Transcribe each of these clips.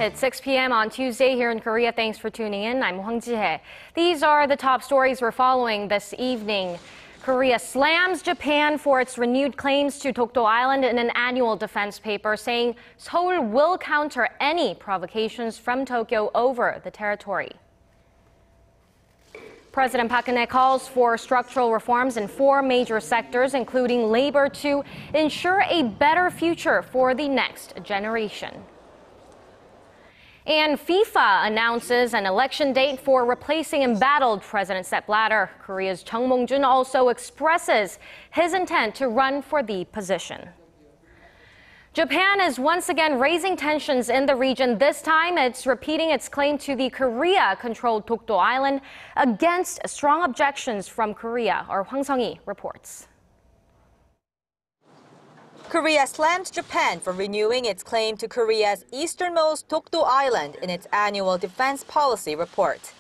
It's 6 p.m. on Tuesday here in Korea. Thanks for tuning in. I'm Hwang Sung-hee. These are the top stories we're following this evening. Korea slams Japan for its renewed claims to Dokdo Island in an annual defense paper, saying Seoul will counter any provocations from Tokyo over the territory. President Park Geun-hye calls for structural reforms in 4 major sectors, including labor, to ensure a better future for the next generation. And FIFA announces an election date for replacing embattled President Sepp Blatter. Korea's Chung Mong-jun also expresses his intent to run for the position. Japan is once again raising tensions in the region. This time, it's repeating its claim to the Korea-controlled Dokdo Island against strong objections from Korea. Our Hwang Sung-hee reports. Korea slammed Japan for renewing its claim to Korea's easternmost Dokdo Island in its annual defense policy report.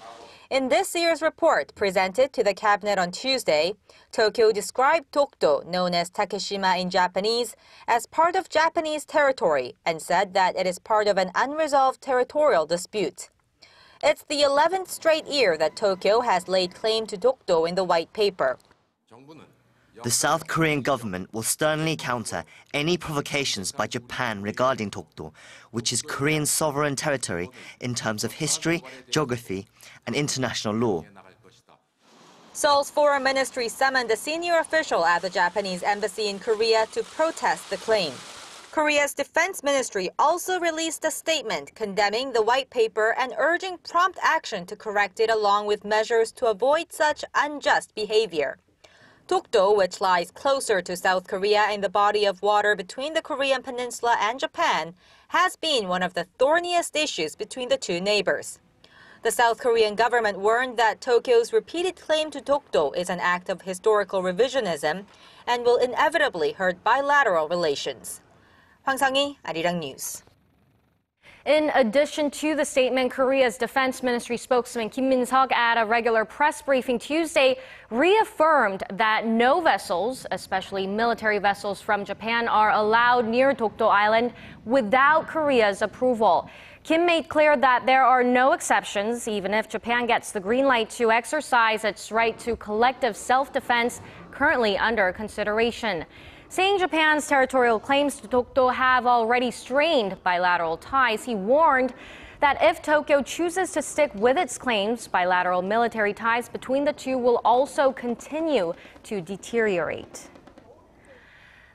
In this year's report, presented to the cabinet on Tuesday, Tokyo described Dokdo, known as Takeshima in Japanese, as part of Japanese territory and said that it is part of an unresolved territorial dispute. It's the 11th straight year that Tokyo has laid claim to Dokdo in the White Paper. The South Korean government will sternly counter any provocations by Japan regarding Dokdo, which is Korean sovereign territory in terms of history, geography, and international law. Seoul's foreign ministry summoned a senior official at the Japanese embassy in Korea to protest the claim. Korea's defense ministry also released a statement condemning the white paper and urging prompt action to correct it, along with measures to avoid such unjust behavior. Dokdo, which lies closer to South Korea in the body of water between the Korean peninsula and Japan, has been one of the thorniest issues between the two neighbors. The South Korean government warned that Tokyo's repeated claim to Dokdo is an act of historical revisionism and will inevitably hurt bilateral relations. Hwang Sung-hee, Arirang News. In addition to the statement, Korea's Defense Ministry spokesman Kim Min-seok at a regular press briefing Tuesday reaffirmed that no vessels, especially military vessels from Japan, are allowed near Dokdo Island without Korea's approval. Kim made clear that there are no exceptions, even if Japan gets the green light to exercise its right to collective self-defense currently under consideration. Saying Japan's territorial claims to Dokdo have already strained bilateral ties, he warned that if Tokyo chooses to stick with its claims, bilateral military ties between the two will also continue to deteriorate.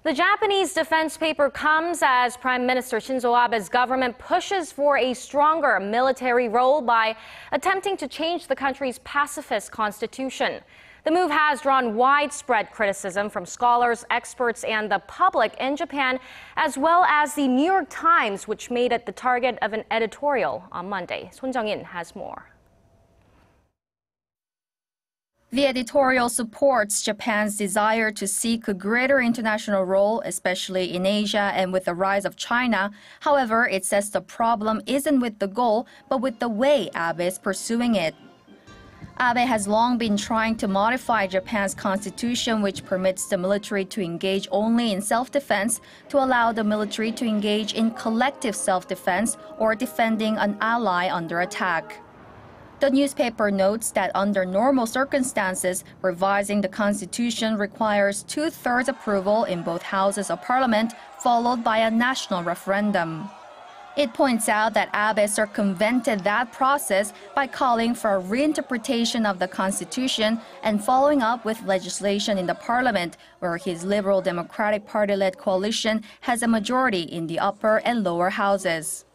The Japanese defense paper comes as Prime Minister Shinzo Abe's government pushes for a stronger military role by attempting to change the country's pacifist constitution. The move has drawn widespread criticism from scholars, experts, and the public in Japan, as well as the New York Times, which made it the target of an editorial on Monday. Son Jung-in has more. The editorial supports Japan's desire to seek a greater international role, especially in Asia and with the rise of China. However, it says the problem isn't with the goal, but with the way Abe is pursuing it. Abe has long been trying to modify Japan's constitution, which permits the military to engage only in self-defense, to allow the military to engage in collective self-defense or defending an ally under attack. The newspaper notes that under normal circumstances, revising the constitution requires 2/3 approval in both houses of parliament, followed by a national referendum. It points out that Abe circumvented that process by calling for a reinterpretation of the constitution and following up with legislation in the parliament, where his Liberal Democratic Party-led coalition has a majority in the upper and lower houses.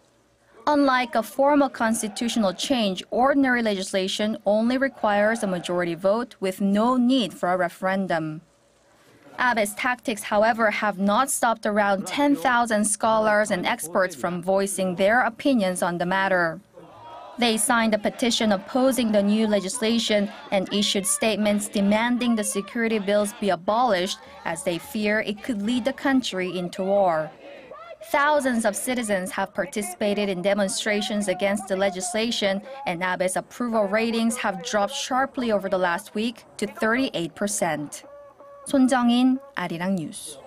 Unlike a formal constitutional change, ordinary legislation only requires a majority vote with no need for a referendum. Abe's tactics, however, have not stopped around 10,000 scholars and experts from voicing their opinions on the matter. They signed a petition opposing the new legislation and issued statements demanding the security bills be abolished, as they fear it could lead the country into war. Thousands of citizens have participated in demonstrations against the legislation, and Abe's approval ratings have dropped sharply over the last week to 38%. Son Jung-in, Arirang News.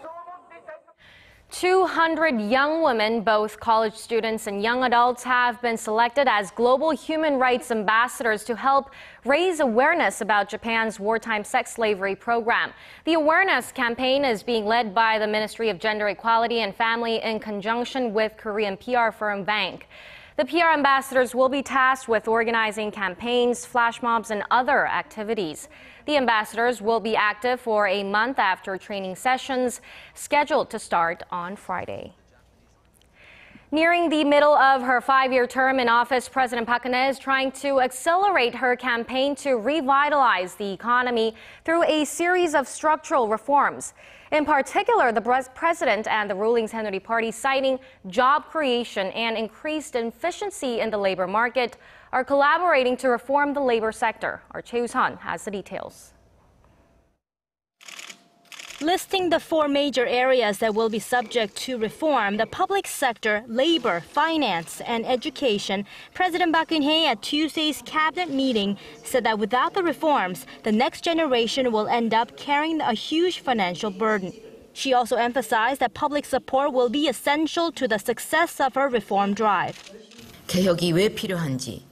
200 young women, both college students and young adults, have been selected as global human rights ambassadors to help raise awareness about Japan's wartime sex slavery program. The awareness campaign is being led by the Ministry of Gender Equality and Family in conjunction with Korean PR firm Bank. The PR ambassadors will be tasked with organizing campaigns, flash mobs, and other activities. The ambassadors will be active for a month after training sessions scheduled to start on Friday. Nearing the middle of her 5-year term in office, President Park Geun-hye is trying to accelerate her campaign to revitalize the economy through a series of structural reforms. In particular, the president and the ruling Saenuri Party, citing job creation and increased efficiency in the labor market, are collaborating to reform the labor sector. Our Choi Woo-sun has the details. Listing the 4 major areas that will be subject to reform, the public sector, labor, finance, and education, President Park Geun-hye at Tuesday's cabinet meeting said that without the reforms, the next generation will end up carrying a huge financial burden. She also emphasized that public support will be essential to the success of her reform drive. 개혁이 왜 필요한지,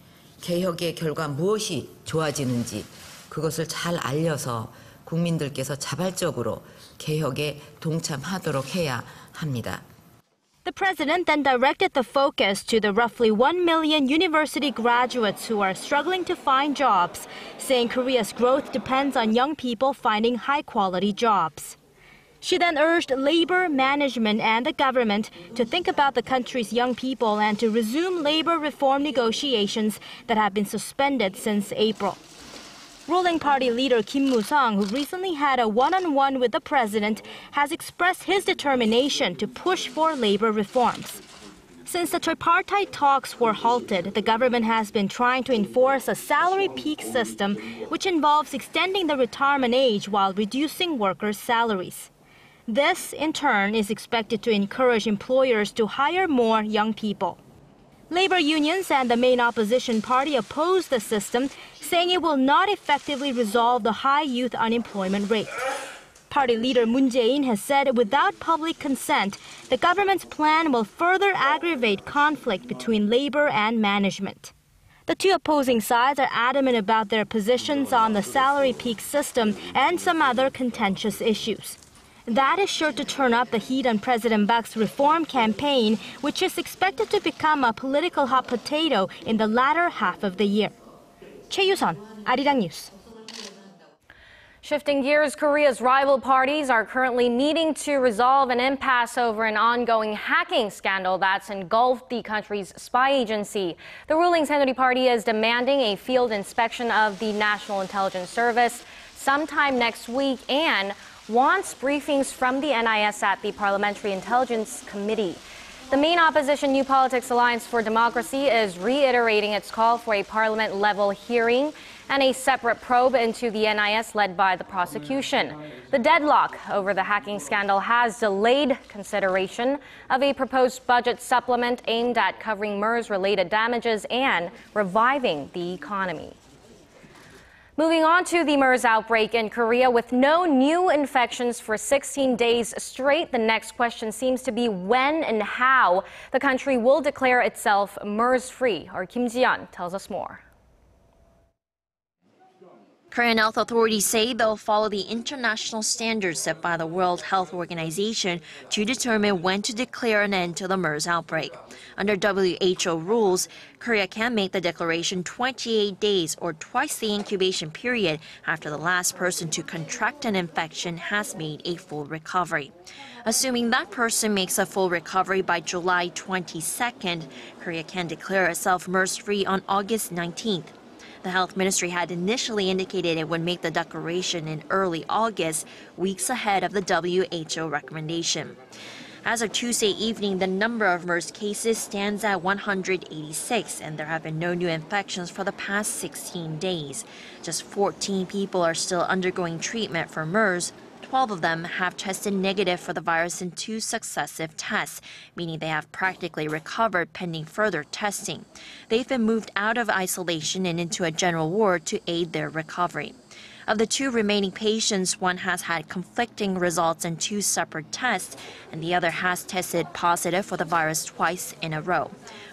개혁의 결과 무엇이 좋아지는지 그것을 잘 알려서 국민들께서 자발적으로 개혁에 동참하도록 해야 합니다. The president then directed the focus to the roughly 1 million university graduates who are struggling to find jobs, saying Korea's growth depends on young people finding high-quality jobs. She then urged labor, management, and the government to think about the country's young people and to resume labor reform negotiations that have been suspended since April. Ruling party leader Kim Moo-sung, who recently had a one-on-one with the president, has expressed his determination to push for labor reforms. Since the tripartite talks were halted, the government has been trying to enforce a salary peak system, which involves extending the retirement age while reducing workers' salaries. This, in turn, is expected to encourage employers to hire more young people. Labor unions and the main opposition party oppose the system, saying it will not effectively resolve the high youth unemployment rate. Party leader Moon Jae-in has said without public consent, the government's plan will further aggravate conflict between labor and management. The two opposing sides are adamant about their positions on the salary peak system and some other contentious issues. That is sure to turn up the heat on President Park's reform campaign, which is expected to become a political hot potato in the latter half of the year. Choi Woo-sun, Arirang News. Shifting gears, Korea's rival parties are currently meeting to resolve an impasse over an ongoing hacking scandal that's engulfed the country's spy agency. The ruling Saenuri Party is demanding a field inspection of the National Intelligence Service sometime next week and wants briefings from the NIS at the Parliamentary Intelligence Committee. The main opposition New Politics Alliance for Democracy is reiterating its call for a parliament-level hearing and a separate probe into the NIS led by the prosecution. The deadlock over the hacking scandal has delayed consideration of a proposed budget supplement aimed at covering MERS-related damages and reviving the economy. Moving on to the MERS outbreak in Korea, with no new infections for 16 days straight, the next question seems to be when and how the country will declare itself MERS-free. Our Kim Ji-yeon tells us more. Korean health authorities say they'll follow the international standards set by the World Health Organization to determine when to declare an end to the MERS outbreak. Under WHO rules, Korea can make the declaration 28 days or twice the incubation period after the last person to contract an infection has made a full recovery. Assuming that person makes a full recovery by July 22nd, Korea can declare itself MERS-free on August 19th. The health ministry had initially indicated it would make the declaration in early August, weeks ahead of the WHO recommendation. As of Tuesday evening, the number of MERS cases stands at 186, and there have been no new infections for the past 16 days. Just 14 people are still undergoing treatment for MERS. 12 of them have tested negative for the virus in 2 successive tests, meaning they have practically recovered pending further testing. They've been moved out of isolation and into a general ward to aid their recovery. Of the 2 remaining patients, one has had conflicting results in 2 separate tests, and the other has tested positive for the virus twice in a row.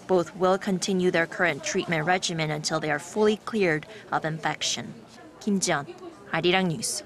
Both will continue their current treatment regimen until they are fully cleared of infection. Kim Ji-yeon, Arirang News.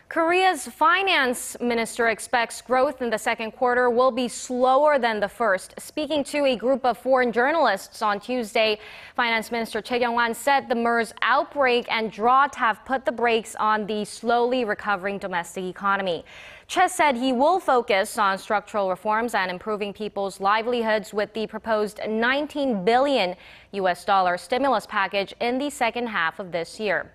Korea's finance minister expects growth in the second quarter will be slower than the first. Speaking to a group of foreign journalists on Tuesday, Finance Minister Choi Kyung-hwan said the MERS outbreak and drought have put the brakes on the slowly recovering domestic economy. Choi said he will focus on structural reforms and improving people's livelihoods with the proposed $19 billion stimulus package in the second half of this year.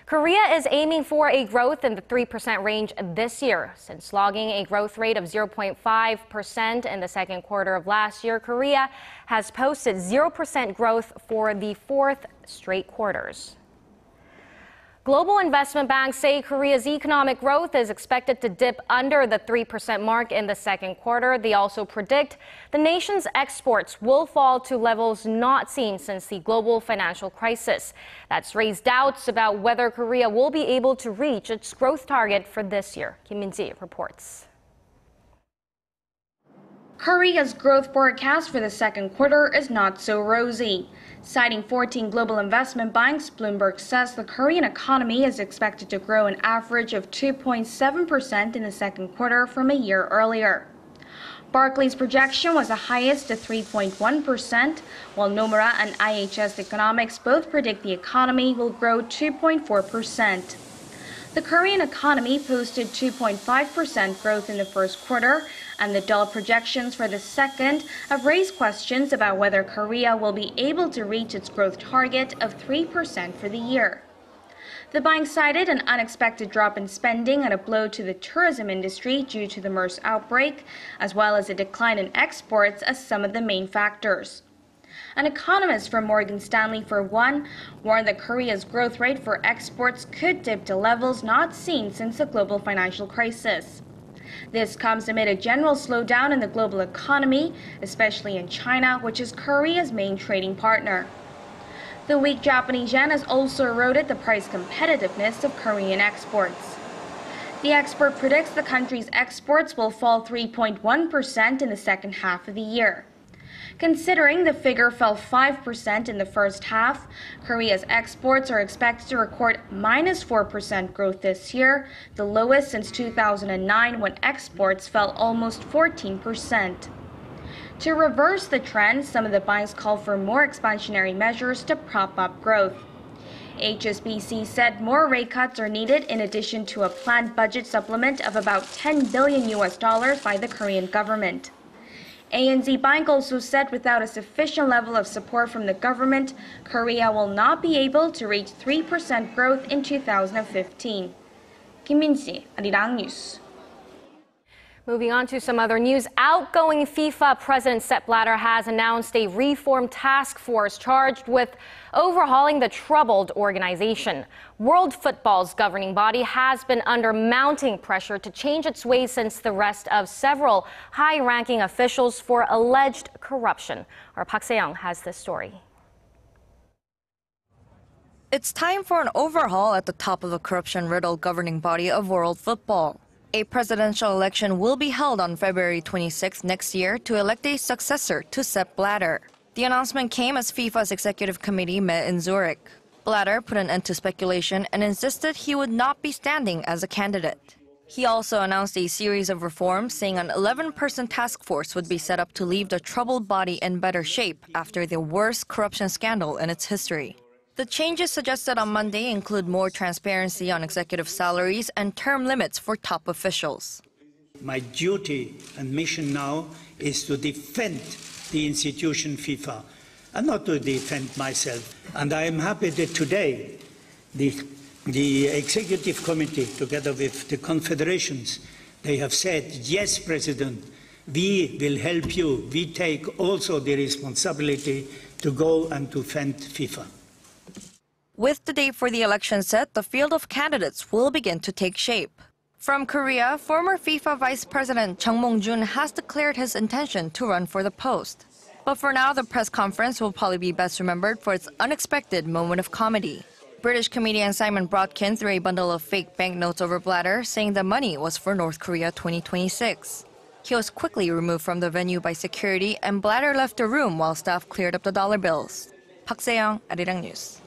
Korea is aiming for a growth in the 3% range this year. Since logging a growth rate of 0.5% in the second quarter of last year, Korea has posted 0% growth for the 4th straight quarters. Global investment banks say Korea's economic growth is expected to dip under the 3% mark in the second quarter. They also predict the nation's exports will fall to levels not seen since the global financial crisis. That's raised doubts about whether Korea will be able to reach its growth target for this year. Kim Min-ji reports. Korea's growth forecast for the second quarter is not so rosy. Citing 14 global investment banks, Bloomberg says the Korean economy is expected to grow an average of 2.7% in the second quarter from a year earlier. Barclays' projection was the highest at 3.1%, while Nomura and IHS Economics both predict the economy will grow 2.4%. The Korean economy posted 2.5% growth in the first quarter, and the dull projections for the second have raised questions about whether Korea will be able to reach its growth target of 3% for the year. The bank cited an unexpected drop in spending and a blow to the tourism industry due to the MERS outbreak, as well as a decline in exports as some of the main factors. An economist from Morgan Stanley, for one, warned that Korea's growth rate for exports could dip to levels not seen since the global financial crisis. This comes amid a general slowdown in the global economy, especially in China, which is Korea's main trading partner. The weak Japanese yen has also eroded the price competitiveness of Korean exports. The expert predicts the country's exports will fall 3.1% in the second half of the year. Considering the figure fell 5% in the first half, Korea's exports are expected to record minus 4% growth this year, the lowest since 2009 when exports fell almost 14%. To reverse the trend, some of the banks call for more expansionary measures to prop up growth. HSBC said more rate cuts are needed in addition to a planned budget supplement of about $10 billion by the Korean government. ANZ Bank also said without a sufficient level of support from the government, Korea will not be able to reach 3% growth in 2015. Kim Min-ji, Arirang News. Moving on to some other news, outgoing FIFA President Sepp Blatter has announced a reformed task force charged with overhauling the troubled organization. World football's governing body has been under mounting pressure to change its ways since the arrest of several high-ranking officials for alleged corruption. Our Park Se-young has this story. It's time for an overhaul at the top of the corruption-riddled governing body of world football. A presidential election will be held on February 26 next year to elect a successor to Sepp Blatter. The announcement came as FIFA's executive committee met in Zurich. Blatter put an end to speculation and insisted he would not be standing as a candidate. He also announced a series of reforms, saying an 11-person task force would be set up to leave the troubled body in better shape after the worst corruption scandal in its history. The changes suggested on Monday include more transparency on executive salaries and term limits for top officials. My duty and mission now is to defend the institution FIFA and not to defend myself. And I am happy that today the executive committee, together with the confederations, they have said, yes, President, we will help you. We take also the responsibility to go and defend FIFA. With the date for the election set, the field of candidates will begin to take shape. From Korea, former FIFA Vice President Chung Mong-jun has declared his intention to run for the post. But for now, the press conference will probably be best remembered for its unexpected moment of comedy. British comedian Simon Brodkin threw a bundle of fake banknotes over Blatter, saying the money was for North Korea 2026. He was quickly removed from the venue by security, and Blatter left the room while staff cleared up the dollar bills. Park Se-young, Arirang News.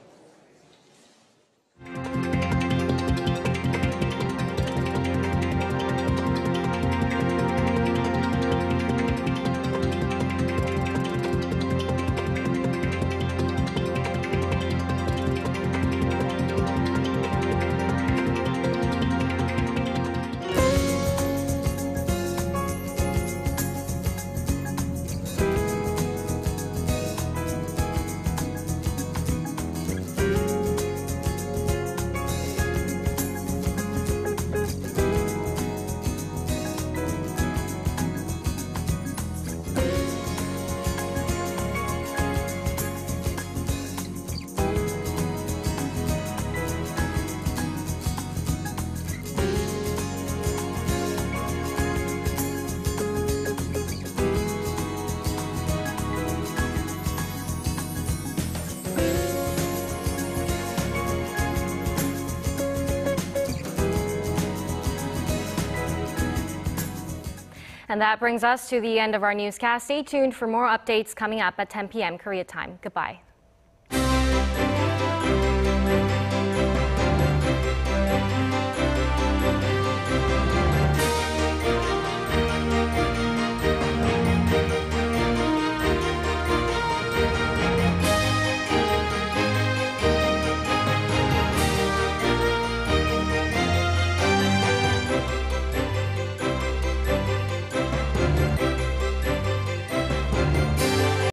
And that brings us to the end of our newscast. Stay tuned for more updates coming up at 10 p.m. Korea time. Goodbye.